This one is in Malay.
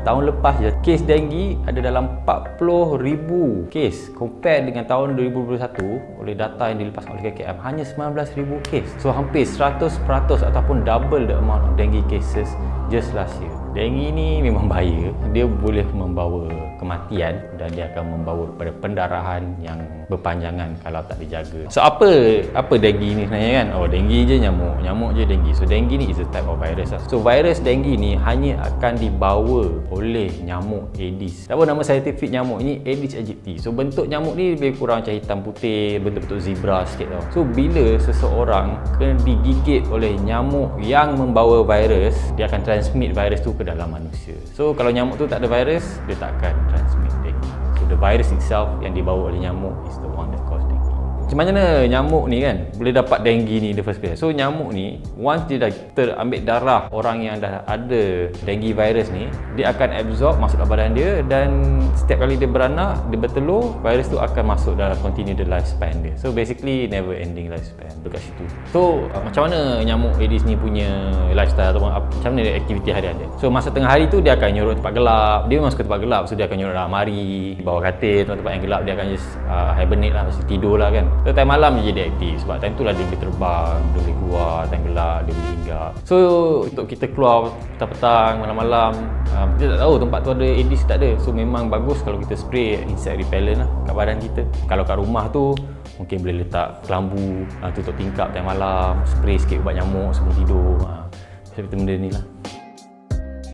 Tahun lepas je kes denggi ada dalam 40,000 kes, compare dengan tahun 2021 oleh data yang dilepas oleh KKM hanya 19,000 kes. So hampir 100% ataupun double the amount of dengue cases just last year. Dengue ni memang bahaya, dia boleh membawa kematian dan dia akan membawa kepada pendarahan yang berpanjangan kalau tak dijaga. So apa dengue ni sebenarnya kan? Oh, dengue je nyamuk je dengue. So dengue ni is a type of virus lah. So virus dengue ni hanya akan dibawa oleh nyamuk Aedes. Apa nama saintifik nyamuk ni? Aedes aegypti. So bentuk nyamuk ni lebih kurang macam hitam putih, bentuk-bentuk zebra sikit tau. So bila seseorang kena digigit oleh nyamuk yang membawa virus, dia akan transmit virus tu ke dalam manusia. So kalau nyamuk tu tak ada virus, dia tak akan transmit dengue. So the virus itself yang dibawa oleh nyamuk is the one that cause dengue. Macam mana nyamuk ni kan boleh dapat dengue ni the first place? So nyamuk ni once dia dah terambil darah orang yang dah ada dengue virus ni, dia akan absorb masuk dalam badan dia, dan setiap kali dia beranak, dia bertelur, virus tu akan masuk dalam continue the lifespan dia. So basically never ending lifespan dekat situ. So macam mana nyamuk Aedes ni punya lifestyle ataupun macam mana aktiviti harian dia? So masa tengah hari tu dia akan nyorot tempat gelap. Dia memang suka tempat gelap, so dia akan nyorot dalam almari, bawah katil, tempat yang gelap dia akan just hibernate lah, mesti tidur lah kan. So time malam dia jadi aktif sebab time tu lah dia boleh terbang, dia boleh keluar, time gelap dia boleh hinggap. So untuk kita keluar petang-petang, malam-malam, kita tak tahu tempat tu ada Aedes tak ada. So memang bagus kalau kita spray insect repellent lah kat badan kita. Kalau kat rumah tu mungkin boleh letak kelambu, tutup tingkap time malam, spray sikit ubat nyamuk sebelum tidur. Seperti benda ni lah.